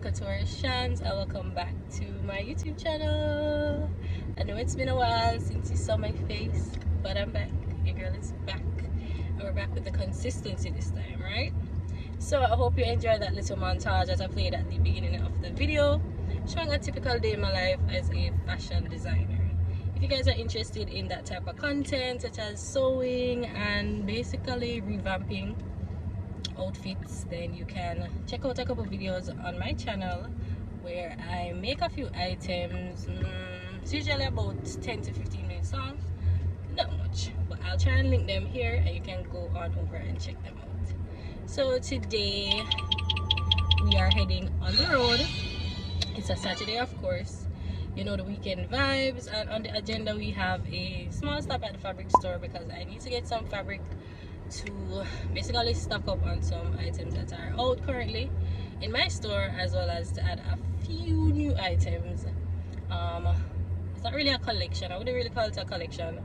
Couture Shanz, and welcome back to my YouTube channel. I know it's been a while since you saw my face, but I'm back. Your girl is back, and we're back with the consistency this time, right? So I hope you enjoyed that little montage that I played at the beginning of the video, showing a typical day in my life as a fashion designer. If you guys are interested in that type of content, such as sewing and basically revamping outfits, then you can check out a couple videos on my channel where I make a few items. It's usually about 10 to 15 minutes long, not much, but I'll try and link them here and you can go on over and check them out. So today we are heading on the road. It's a Saturday, of course, you know, the weekend vibes, and on the agenda we have a small stop at the fabric store because I need to get some fabric to basically stock up on some items that are out currently in my store, as well as to add a few new items. It's not really a collection, I wouldn't really call it a collection,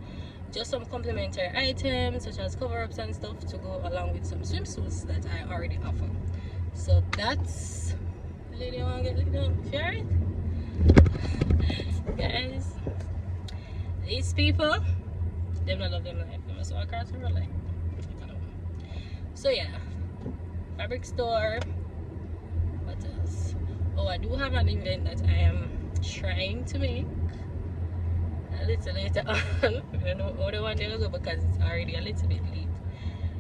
just some complementary items such as cover-ups and stuff to go along with some swimsuits that I already offer. So that's the lady I want to get looked at. Share it, guys. These people, them not love them life, they must walk across the road like. So yeah, fabric store. What else? Oh, I do have an event that I am trying to make a little later on. I don't know how the one day will go because it's already a little bit late.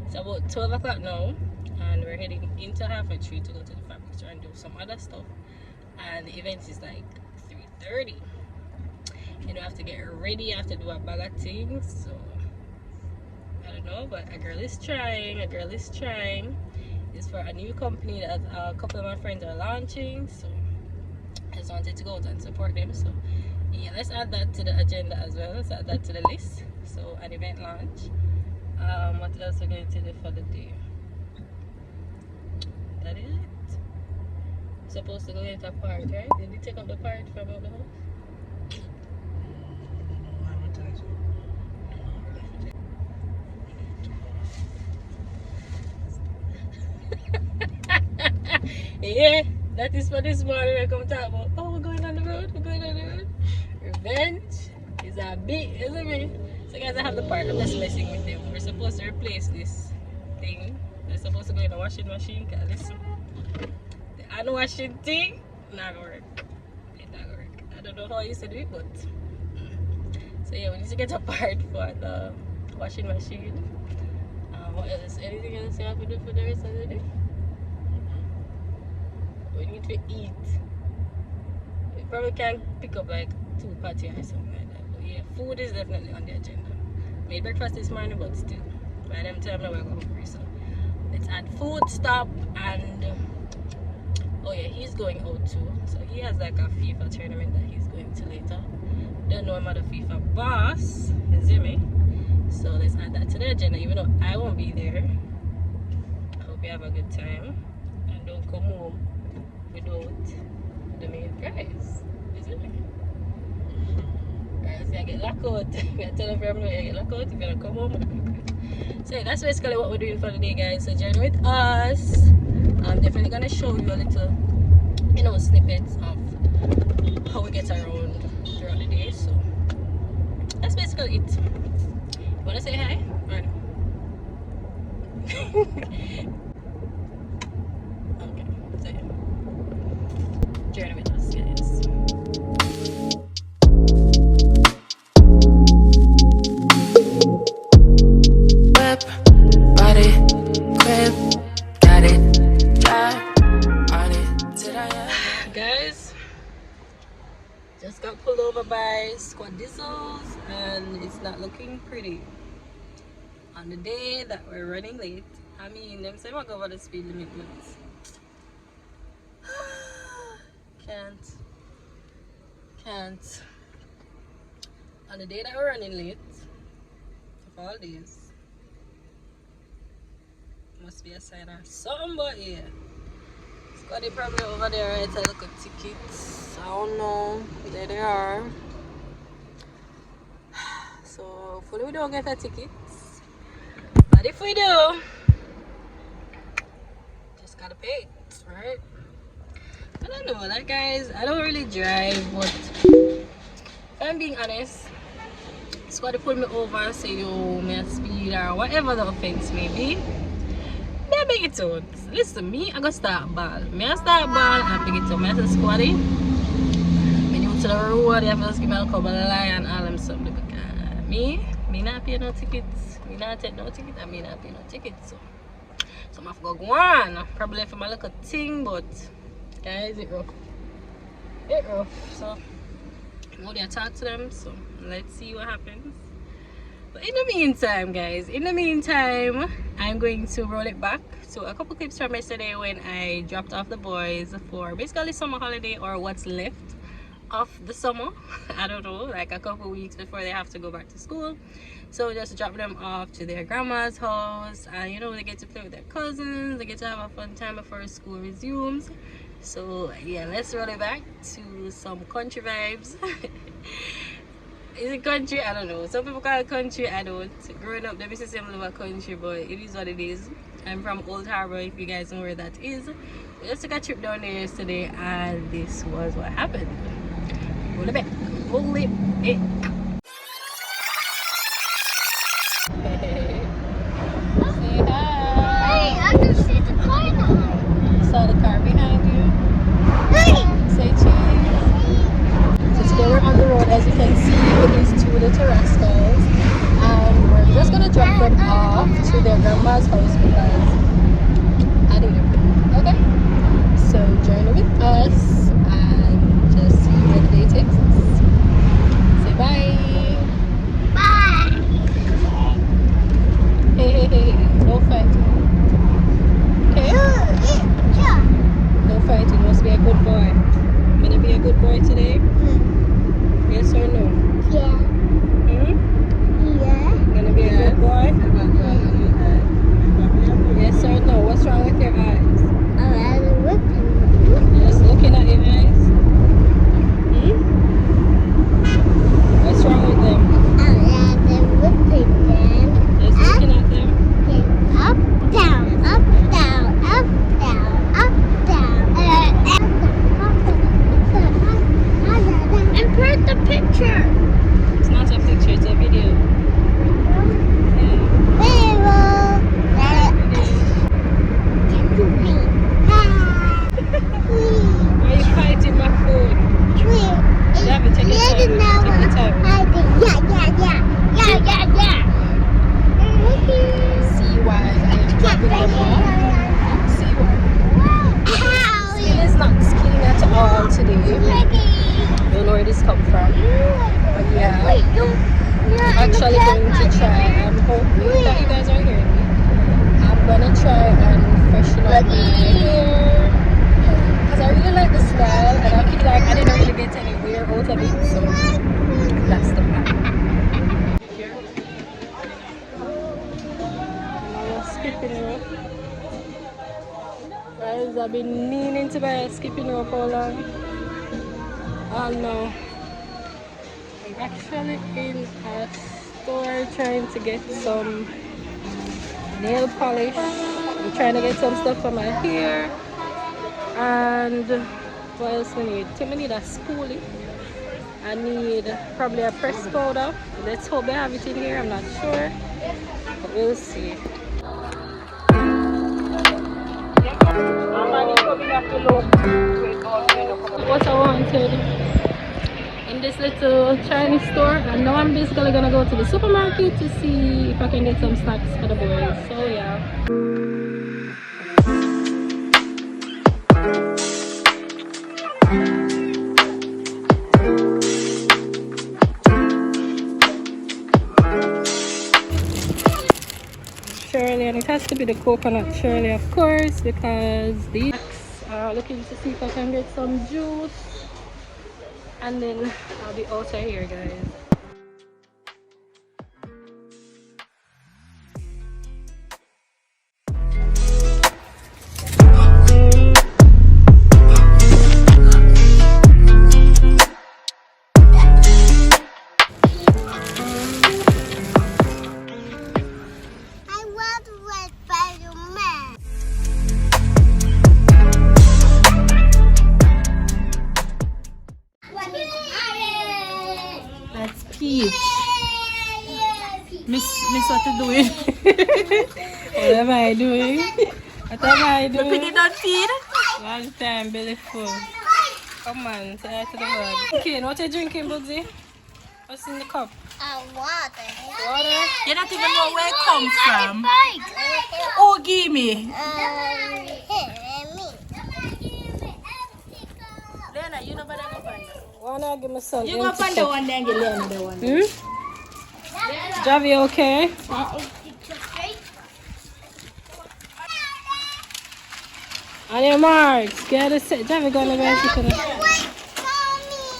It's about 12 o'clock now, and we're heading into halfway tree to go to the fabric store and do some other stuff. And the event is like 3:30. You know, I have to get ready, I have to do a bag of things. So I don't know, but a girl is trying. It's for a new company that a couple of my friends are launching, so I just wanted to go out and support them. So yeah, let's add that to the agenda as well. Let's add that to the list. So an event launch. What else are we going to do for the day? That is it. Supposed to go get a part, right? Did you take up the part from out the house? Yeah, that is for this morning. I come talk about, oh, we're going on the road. Revenge is a bit, isn't it? So guys, I have the part. I'm just messing with them. We're supposed to replace this thing. They're supposed to go in the washing machine. Cause listen, the unwashing thing not gonna work. It's not gonna work. I don't know how I used to do it, but so yeah, we need to get a part for the washing machine. What else? Anything else you have to do for the rest of the day? We need to eat. We probably can pick up like 2 patties or something like that. But yeah, food is definitely on the agenda. Made breakfast this morning, but still, by them time now we're going hungry. So let's add food, stop, and oh yeah, he's going out too. So he has like a FIFA tournament that he's going to later. Don't know him at a FIFA boss, you see me? So let's add that to the agenda, even though I won't be there. I hope you have a good time and don't come home without the main prize, isn't it? Alright, so I get locked out. I tell them from now, I get locked out if you don't come home. So yeah, that's basically what we're doing for the day, guys. So join with us. I'm definitely gonna show you a little, you know, snippets of how we get around throughout the day. So that's basically it. You wanna say hi? Or no? Okay, so yeah. Journey with us, guys. Whip, body, crib, got it, drive on it. Did I Guys, just got pulled over by squad diesels and it's not looking pretty on the day that we're running late. I mean, them say we'll go over the speed limit, but can't. On the day that we're running late, of all days, must be a sign or something, but yeah. Scotty probably over there, right? I look at tickets. I don't know. There they are. So hopefully we don't get a ticket. But if we do, just gotta pay it, right? I don't know, like guys, I don't really drive, but if I'm being honest, squad pull me over and say yo, may I speed or whatever the offense may be. They bring it out. Listen, me, I go start ball. Me I start ball and bring it out. Me I say squaddy. When you to the road, you have to just give me a couple of lie and all them stuff. Because me not pay no tickets. Me not take no ticket and me not pay no tickets. So I have to go on. Probably for my little thing, but guys, it rough. It rough. So now they talk to them, so let's see what happens. But in the meantime, guys, I'm going to roll it back to a couple clips from yesterday when I dropped off the boys for basically summer holiday, or what's left of the summer. I don't know, like a couple weeks before they have to go back to school. So just drop them off to their grandma's house, and you know, they get to play with their cousins, they get to have a fun time before school resumes. So yeah, let's roll it back to some country vibes. Is it country? I don't know. Some people call it country, I don't. Growing up, they used to say I'm a country, but it is what it is. I'm from Old Harbor, if you guys know where that is. We just took a trip down there yesterday, and this was what happened. Roll it back. Roll it back. Say hi. Hey, I can see the car now. Saw the car behind you. Hey! Say cheese. So today we're on the road, as you can see, with these two little rascals, and we're just gonna drop them off to their grandma's house because I need them. Okay? So join with us and just see where the day takes us. Say bye. Bye! Hey, no fighting. Okay? No fighting, must be a good boy. I'm gonna be a good boy today? Yes or no? Yeah. Yeah. Gonna be a good boy? Yes or no? What's wrong with your eyes? I'm whipping. You're just looking at your eyes? What's wrong with them? I'm whipping them. Just looking at them? Up, down, up, down, up, down, up, down. And print the picture. It's not a picture, it's a video. Why are you fighting my phone? You have to take your time. Take your time. See why I am dropping them off? See why? Skin is not skinning at all today. Don't know where this come from. But yeah, I'm actually going to try. I'm hoping that you guys are hearing me. I'm gonna try and freshen up my hair because I really like the style, and I feel like I didn't really get any wear out of it, so that's the plan. Skipping rope. Guys, I've been meaning to buy a skipping rope all along. Oh no. I'm actually in a store trying to get some nail polish. I'm trying to get some stuff for my hair. And what else we need? I need a spoolie. I need probably a press powder. Let's hope they have it in here. I'm not sure. But we'll see. What I wanted in this little Chinese store, and now I'm basically gonna go to the supermarket to see if I can get some snacks for the boys. So yeah. Shirley, and it has to be the coconut Shirley, of course, because these are looking to see if I can get some juice, and then I'll be out of here, guys. what you're doing. What am I doing? What am I doing? The piggy don't feed. Long time, belly full. Come on, say hi to the world. Okay, what you drinking, Bugsy? What's in the cup? Water. Water? You don't even know where it comes from. Oh, give me. Lena, you know better go find that. Wanna give me some? You go find the one, then get Lena the one. Javi, okay? On your marks, get a set. Javi, go on the bench.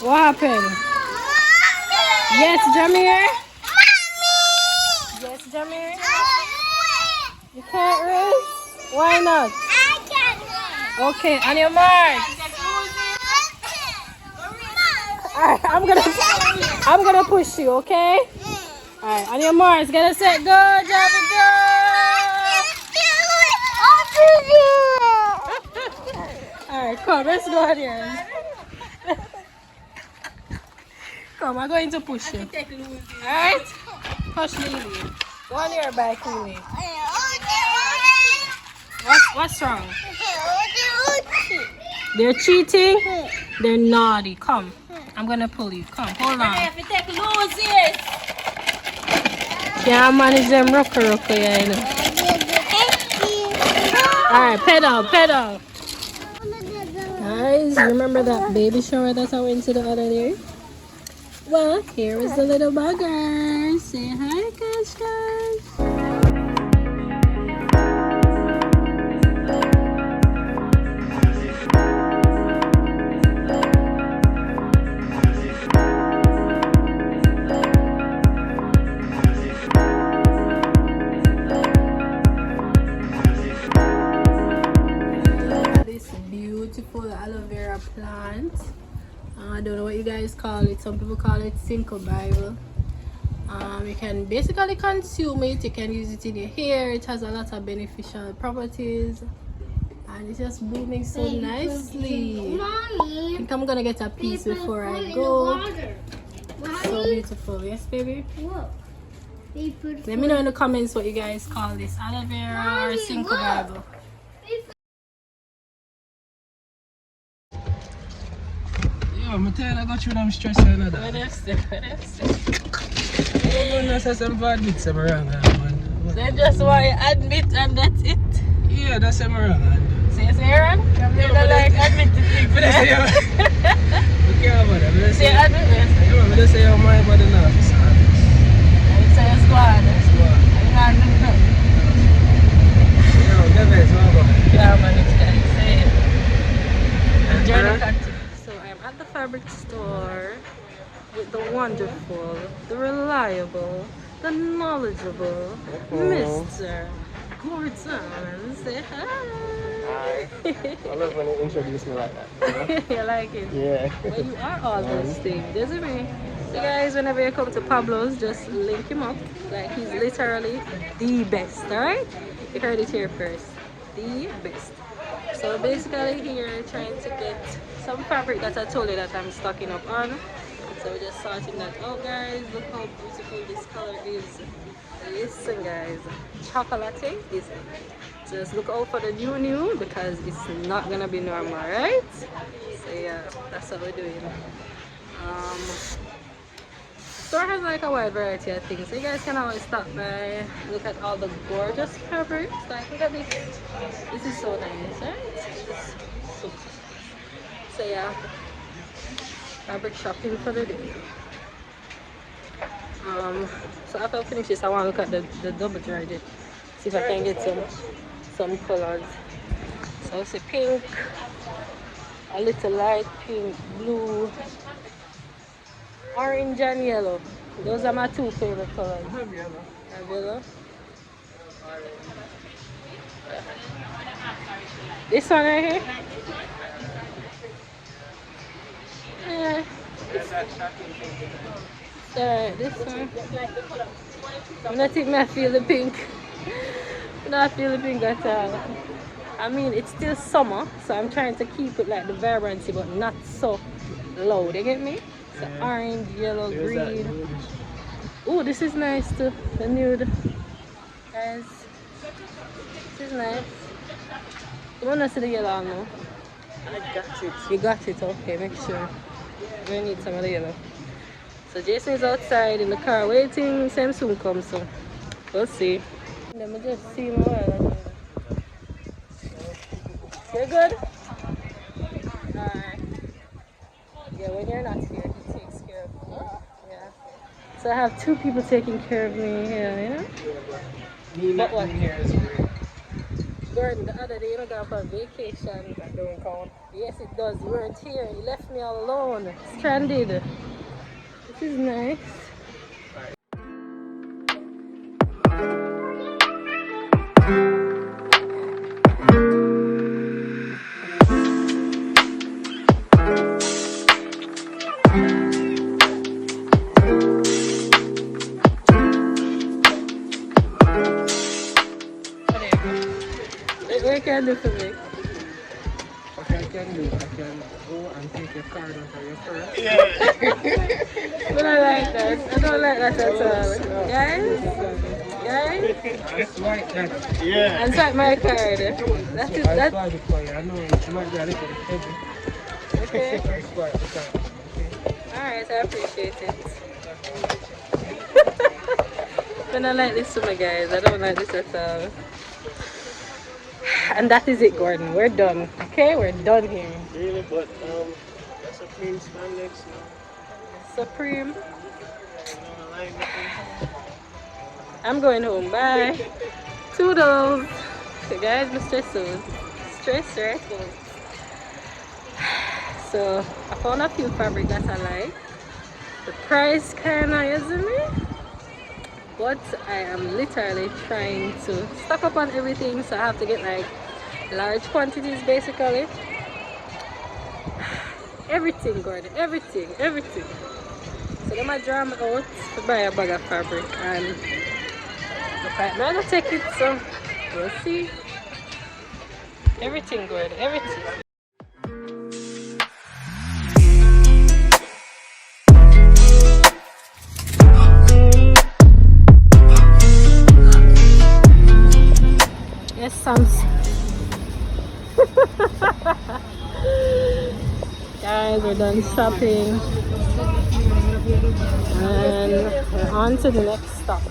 What happened? Yes, Jamir? Yes, Jamir? You can't race? Why not? Okay, on your marks. Alright, I'm gonna push you, okay? Alright, on your marks, get a set, go, Javi, go! Alright, come, let's go out here. Come, I'm going to push you. Alright? Push Lily. Go on your bike, Lily. What's wrong? They're cheating? They're naughty. Come. I'm gonna pull you. Come, hold on. Can't manage them rocker, yeah, you know. Alright, pedal. Guys, remember that baby shower that I went to the other day? Well, here is the little bugger. Say hi, guys. This beautiful aloe vera plant. I don't know what you guys call it. Some people call it Cinco Bible. You can basically consume it. You can use it in your hair. It has a lot of beneficial properties. And it's just blooming so nicely. I think I'm gonna get a piece before I go. So beautiful. Yes, baby? Let me know in the comments what you guys call this. Aloe vera or Cinco Bible. I'm telling you, I got through them stress and all that. What else? What else? I don't know, say some bad bits I'm wrong, man. They just want you admit and that's it. Yeah, that's I'm wrong, man. Say it's Aaron? You don't like admit to things. But I say, you can't about that. But I Say say, admit this. yeah, but I say, you're my body now. It's honest. And say a squad. Squad. You can't do nothing. Yeah, never is my body. Yeah, man, it's guys. Say it. The journey continues. So I'm at the fabric store with the wonderful, the reliable, the knowledgeable Mr. Gordon. Say hi. Hi. I love when you introduce me like that. You like it? Yeah. Well, you are all those things, doesn't it? So guys, whenever you come to Pablo's, just link him up. Like, he's literally the best, alright? You heard it here first. The best. So basically here, trying to get some fabric that I told you that I'm stocking up on. So we're just sorting that out, guys. Look how beautiful this color is. Listen, guys, chocolatey is it. Just look out for the new because it's not gonna be normal, right? So yeah, that's what we're doing. Store has like a wide variety of things, so you guys can always stop by, look at all the gorgeous fabrics. Like, look at this. This is so nice, right? It's so yeah, fabric shopping for the day. So after I finish this, I want to look at the double threaded, see if I can get some colors. So it's a pink, a little light pink, blue, orange and yellow. Those are my two favorite colors. Yellow. This one right here? Yeah. Alright, this one. I'm not think I feel the pink. I don't feel the pink at all. I mean, it's still summer, so I'm trying to keep it like the vibrancy, but not so loud. You get me? So orange, yellow, green. Oh, this is nice too. The nude. Guys, this is nice. You want to see the yellow now? I got it. You got it, okay, make sure. We need some of the yellow. So Jason is outside in the car waiting, same soon come, so we'll see. Let me just see him a while. You're good? Alright. Yeah, when you're not here, he takes care of me. Yeah. So I have two people taking care of me here, you know? Me not what? being here is great. Gordon, the other day you got for vacation. That don't count. Yes, it does. You weren't here. You left me all alone, stranded. This is nice. What you can do for me? What I can do, I can go and take your card out of your purse. But I like that. I don't like that at all. Guys? Guys? I swipe that. Yeah. And swipe my card. That is I that. swipe it for you. I know it might be a little heavy. Okay. I swipe the card. Alright, I appreciate it. But I like this to my guys. I don't like this at all. And that is it, Gordon. We're done. Okay, we're done here. Really, but that's a Supreme spandex. Supreme. I'm going home. Bye. Toodles. So guys, I'm stressed. Stress, right? So I found a few fabric that I like. The price kinda isn't me. But I am literally trying to stock up on everything, so I have to get like large quantities basically. Everything, Gordon, everything. So then I draw me out to buy a bag of fabric, and I'm gonna take it, so we'll see. Everything, Gordon, everything. Yes, Shanz. Guys, we're done shopping and we're on to the next stop.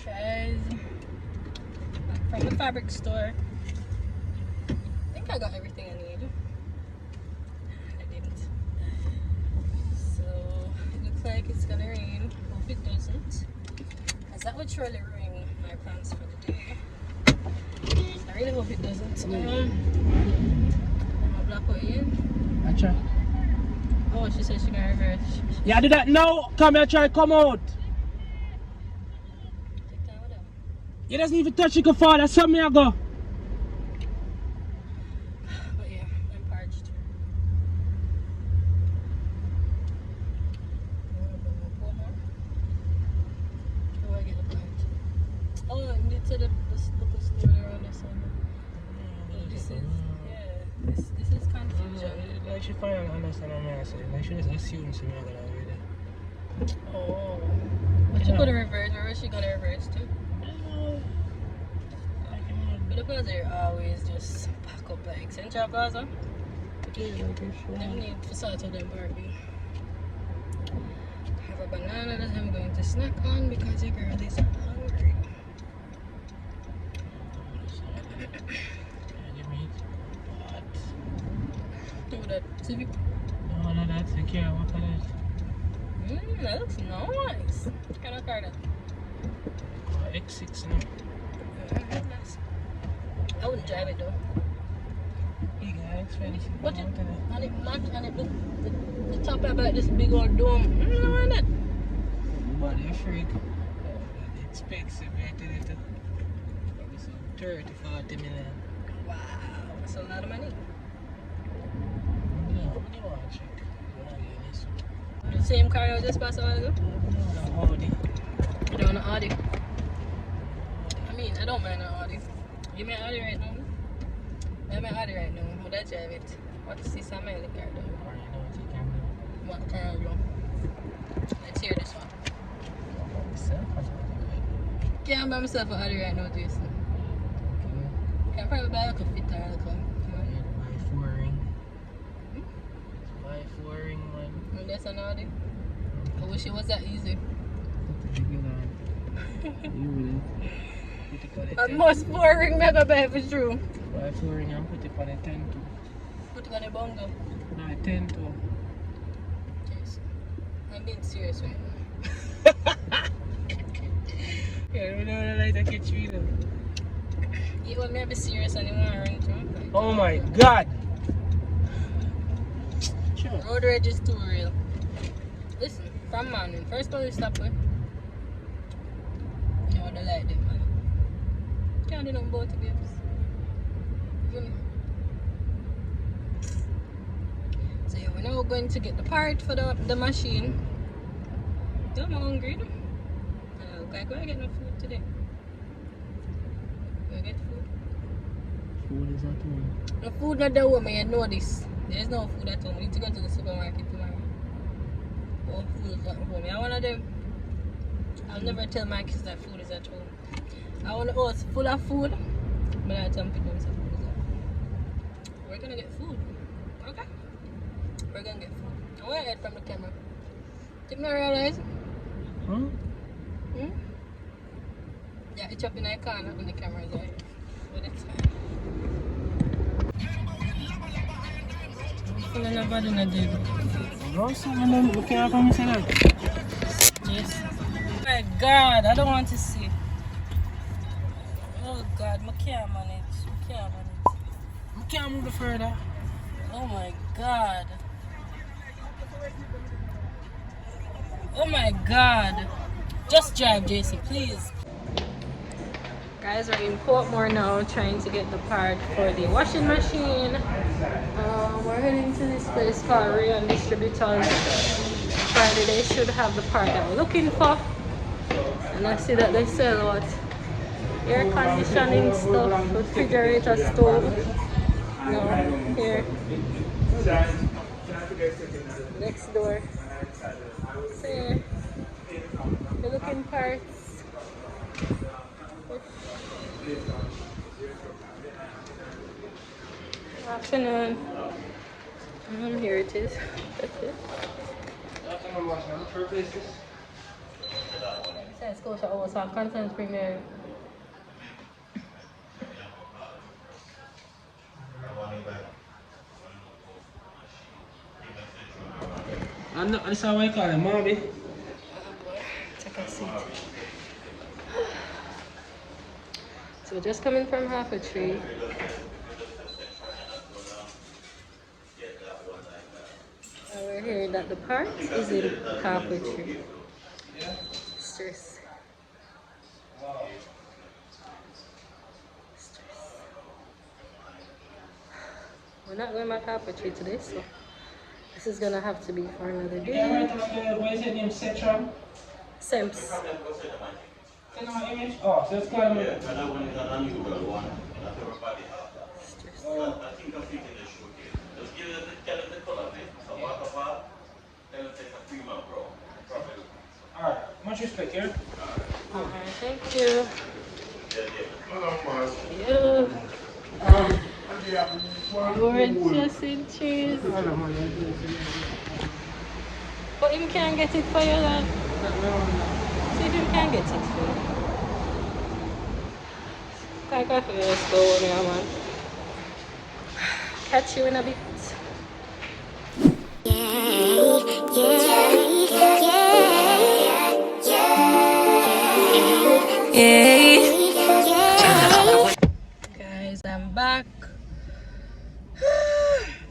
Guys, from the fabric store. I think I got everything I need. I didn't. So it looks like it's gonna rain. Hope it doesn't, as that would surely ruin my plans for the day. I really hope it doesn't. I'm gonna block in. I try. Oh, she said she gonna reverse. Yeah, do that now. Come here, try come out. Take time with her. You doesn't even touch your father. That's something I go. But yeah, I'm parched. How do I get the plant? Oh, and it's to the local store around this one. This is, yeah, this is confusion. Like she finally understand what I say. Like she just assumes she not gonna read it. Oh. But you could have reversed. Where is she gonna reverse to? But the they're always just pack up like Central Plaza. Them need for sort of them Barbie. Have a banana that I'm going to snack on because your girl is hungry. Do that TV. No, that's the care. What kind of That looks nice. What kind of car that? X6 now. Nice. I wouldn't drive it though. Big expensive. But it, and it match, and it look, the top have like this big old dome. Why not? But you're freak. It's expensive. I tell you to. Probably some 30-40 million. Wow, that's a lot of money. No, what do you want to check? You're not getting this one. The same car I was just passed a while ago? No, Audi. You don't want an Audi? I mean, I don't mind an Audi. Give me an Audi right now. Give me an Audi right now. Would I drive it? What's this? I'm in the car though. Alright, know what you can do. What can I do? Let's hear this one. Can't buy myself an Audi right now, Jason. Can't probably buy like a fit or like a... Buy 4-ring. Buy 4-ring, man. And that's an Audi. I wish it was that easy. A most 4-ring mega buy for true. Buy 4-ring and put it on a 10 too. Put it on a bongo. No, a 10 too. Yes. I'm being serious right now. Yeah, we don't like to catch me though. You want me to be serious anymore, aren't you? Oh my god! Sure. Road rage is too real. Listen, from morning, first time we stop with. You know, they like them, man. Can't do nothing about it, babes. You know? So yeah, we're now going to get the part for the machine. I'm hungry. I'm going to get no food today. Go get food. Food is at home. No food not there, woman. You know this. There's no food at home. We need to go to the supermarket tomorrow. Oh, food is at home. I want them. I'll never tell my kids that food is at home. I want the house full of food, but I tell people say food is at home. We're gonna get food. Okay? We're gonna get food. I want to head from the camera. Did you realize? Huh? Hmm? Yeah, it's up in the corner when the camera is right. But it's fine. I'm gonna bother in a dig. No, so we can't come and say that. Yes. Oh my god, I don't want to see. Oh god, I can't manage. I can't manage. We can't move it further. Oh my god. Oh my god. Just drive, JC, please. Guys, we're in Portmore now trying to get the part for the washing machine. We're heading to this place called Rayon Distributors. Friday they should have the part that we're looking for. And I see that they sell what? Air conditioning stuff, refrigerator, stove. No, here. Next door. So yeah, we're looking parts. Afternoon. Here it is. That's it. It says Scotia over, so I can't bring there. And this is how I call it, Mommy. Take a seat. So we're just coming from half a tree. And we're hearing that the park is in halfway tree. Stress. Stress. We're not going back halfway tree today, so this is gonna have to be for another day. Yeah, what is your name? Cetron? Semps. Oh, so it's called Alright, much respect here. Alright, thank you. We're just in cheese. But him can't get it for you, lad. See if him can get it for you. Can't go for you, let's go on here, man. Catch you in a bit. Guys, I'm back.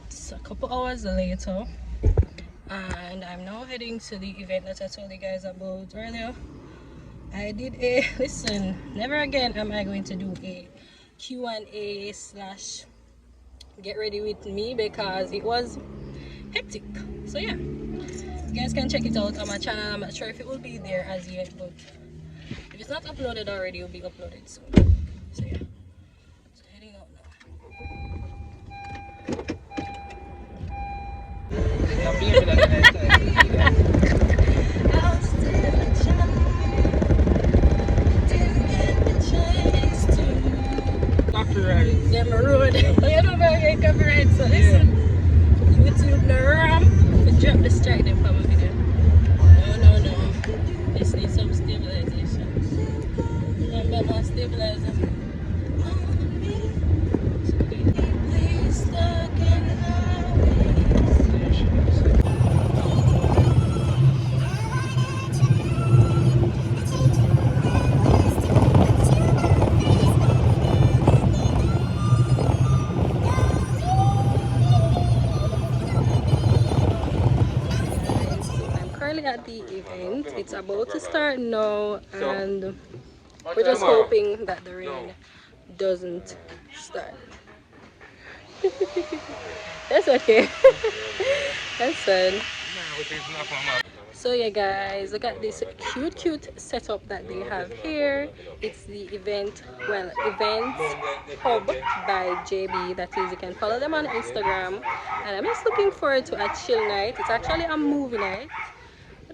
It's a couple hours later. And I'm now heading to the event that I told you guys about earlier. I did a listen, never again am I going to do a Q&A slash get ready with me because it was hectic. So yeah, you guys can check it out on my channel. I'm not sure if it will be there as yet, but if it's not uploaded already, it will be uploaded soon. So yeah, so heading out now. I'm behaving like that. Copyright. Them road. Oh, you know where you copyright. So listen, YouTube no ram. We drop the strike them from a video. No. This needs some stabilization. Remember my stabilizer. At the event, it's about to start now, and we're just hoping that the rain doesn't start. That's okay. That's fun. So yeah guys, look at this cute setup that they have here. It's the events hub by JB. That is, you can follow them on Instagram, and I'm just looking forward to a chill night. It's actually a movie night.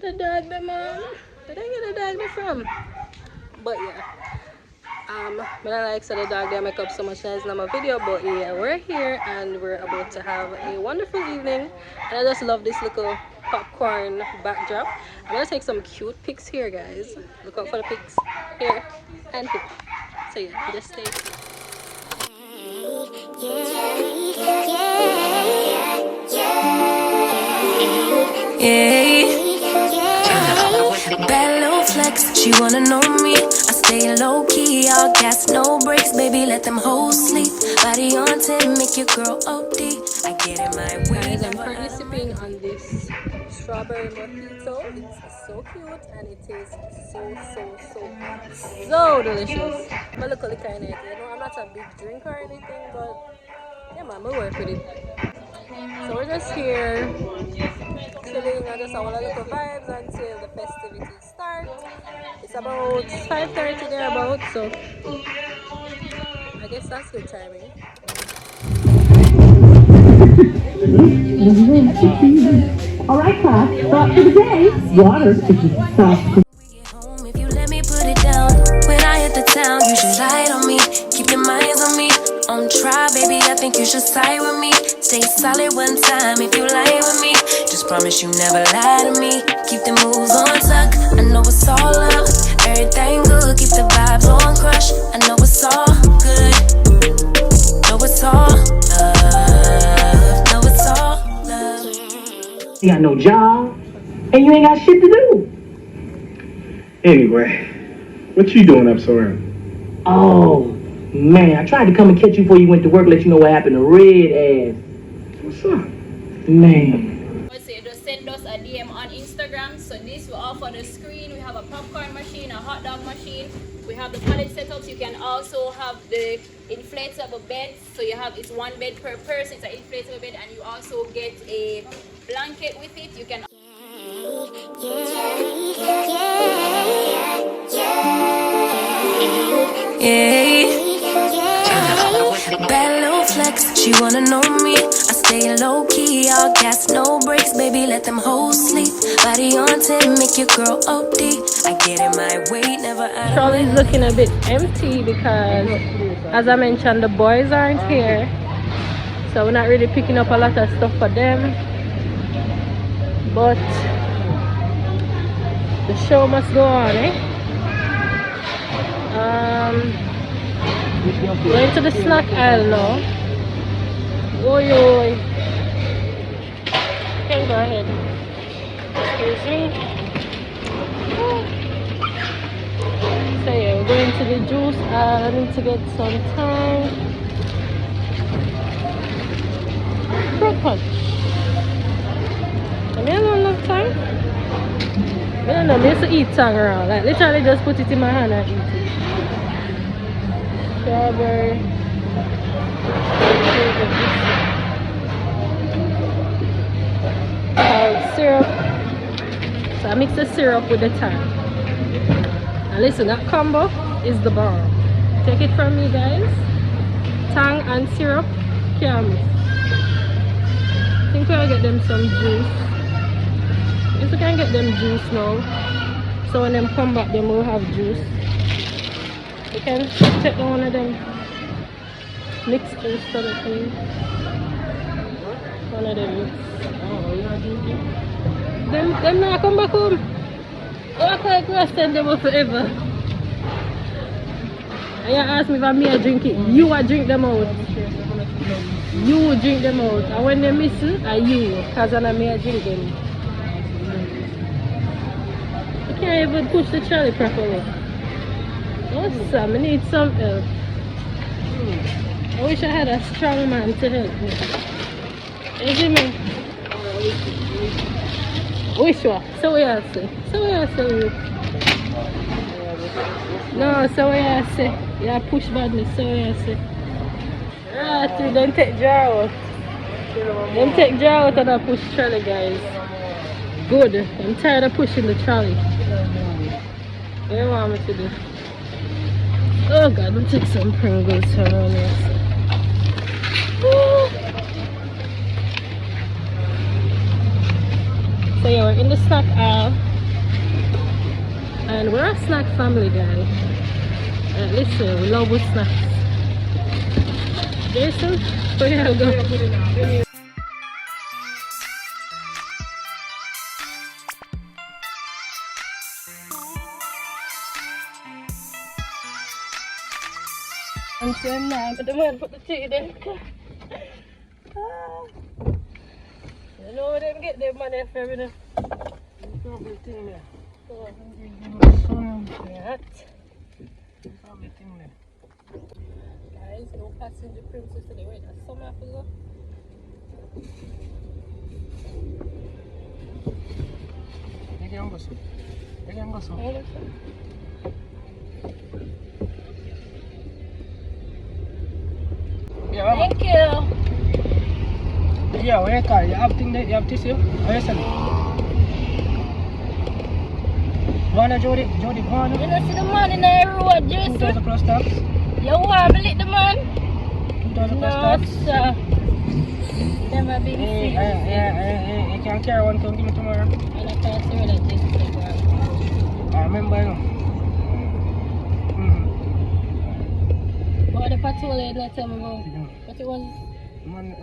The dog them on. Where did I get the dog them from? But yeah, but I like so the dog they make up so much nice in my video. But yeah, we're here and we're about to have a wonderful evening, and I just love this little popcorn backdrop. I'm gonna take some cute pics here, guys. Look out for the pics here and here. So yeah, just stay tuned. Bad little flex, she wanna know me. I stay low key, all gas, no brakes, baby. Let them hoes sleep. Body on 10, make your girl OD. I get in my way. Guys, I'm currently sipping on this strawberry mojito. It's so cute and it tastes so delicious. I'm a little liquor in it. You know, I'm not a big drinker or anything, but yeah, man, I work with it. So we're just here chilling and just our little vibes until the festivities start. It's about 5:30 thereabouts, so I guess that's good timing. Alright class, thought for the day, water is If you let me put it down, when I hit the town, you should ride on me. Keep your minds on me. On try, baby, I think you should side with me. Stay solid one time if you lie with me. Just promise you never lie to me. Keep the moves on tuck. I know it's all love. Everything good, keep the vibes on crush. I know it's all good. Know it's all love. Know it's all love. You got no job, and you ain't got shit to do. Anyway, what you doing up so early? Oh, man, I tried to come and catch you before you went to work, let you know what happened to Red Ass. What's up? Man. So you just send us a DM on Instagram. So this we offer the screen. We have a popcorn machine, a hot dog machine. We have the pallet setups. You can also have the inflatable beds. So you have, it's one bed per person. It's an inflatable bed, and you also get a blanket with it. You can. Bad little flex, she wanna know me. I stay low key, all gas, no brakes, baby. Let them hoes sleep. Body on 10, make your girl OD. I get in my way, never out. Trolley's looking a bit empty because, as I mentioned, the boys aren't here, so we're not really picking up a lot of stuff for them. But the show must go on, eh? Going to the snack aisle now. Oi, oi. You can go ahead. Excuse me. So yeah, we're going to the juice aisle. I need to get some time. Fruit punch. Am I have enough time? I don't know, I used to eat tongue around. Like literally just put it in my hand and eat it. Strawberry. Syrup. So I mix the syrup with the tang. And listen, that combo is the bomb. Take it from me, guys. Tang and syrup. Can't miss. I think we'll get them some juice. If we can get them juice now, so when them come back, them will have juice. We can take one of them mixed juice so they can one of them mix. Them not come back home. Oh, I can't send them up forever. And you ask me if I may drink it, you will drink them out. You will drink them out. And when they miss it, are you, because I may drink them. You can't even push the trolley properly. Awesome, I need some help. I wish I had a strong man to help me. You see me? Which one? So what you say? So what you say? No, so what you say? You push badness, so what you say? Ah, don't take jar out. Don't take jar out and I push trolley, guys. Good. I'm tired of pushing the trolley. What do you want me to do? Oh God, we'll take some Pringles around here. So yeah, we're in the snack aisle. And we're a snack family, guys. Listen, we love with snacks. Jason, where you go? I'm saying now, but the man put the tea there. You know where them get their money from, you know? Everything there. That. Everything there. Guys, no passenger princess today. Wait, that's some apple though. You can go so. You can go so. Yeah, Thank you. yeah, where you call? You have thing there? You have tissue? How you sell it? Wanna Jody? Jody, wanna? You don't see the man in the road, Jason? 2,000 plus tax. You want me lick the man? 2,000 plus No, tax. sir. Never been seen. You can't carry one, come give me tomorrow. And I can't see whether this is I remember, you know. What the patrol did not tell me about? But it was... Man,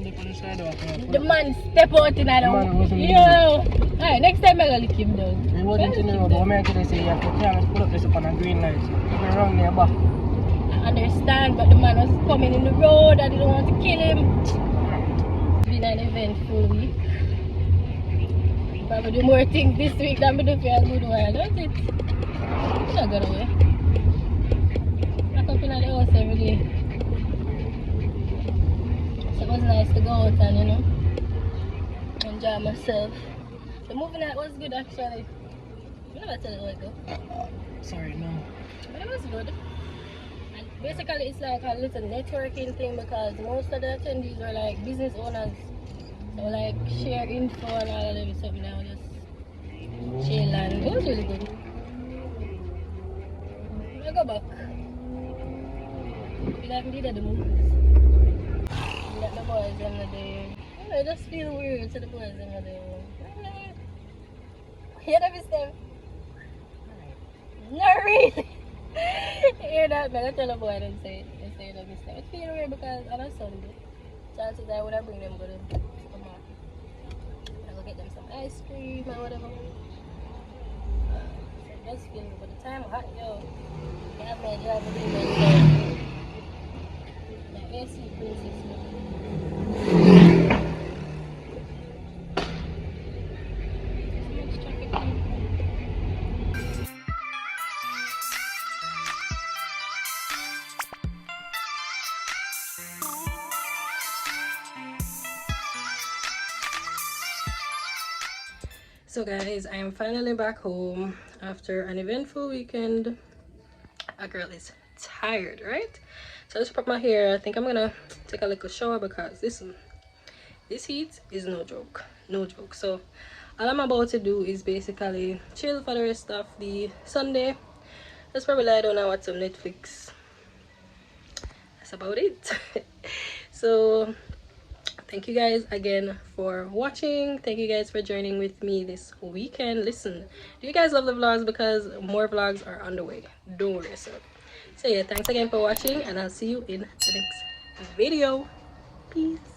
dip on the side of The man step out in the man wasn't in the Yo! Alright, next time I'm gonna lick him down. He wasn't in the road. What I say, you have to pull up this up on a green light. You can run there, but I understand, but the man was coming in the road. I didn't want to kill him. It's been an eventful week. Probably do more things this week than we do for a good while, don't it? It's not gonna away. Back up in the house every day. So it was nice to go out and, you know, enjoy myself. The movie night was good actually. I never tell you how it go. sorry, no. But it was good. And basically it's like a little networking thing because most of the attendees were like business owners. So like share info and all of them stuff now, just chill and it was really good. I go back. I feel like we did the movies. Let the boys in the day. I just feel weird to the boys in the day. You know this them? Not really. Hear that, man? I tell the boy and say they say that this time. It feels weird because on a Sunday, chances I would have bring them go to the market. I go get them some ice cream or whatever. So it just feels by the time hot, yo. I have my job to do my AC princess. So guys, I am finally back home after an eventful weekend. A girl is tired, right? So let's prep my hair. I think I'm gonna take a little shower because this heat is no joke. So all I'm about to do is basically chill for the rest of the Sunday. Let's probably lie down and watch some Netflix. That's about it. So thank you guys again for watching. Thank you guys for joining with me this weekend. Listen, do you guys love the vlogs? Because more vlogs are on the way, don't worry yourself. So yeah, thanks again for watching, and I'll see you in the next video. Peace.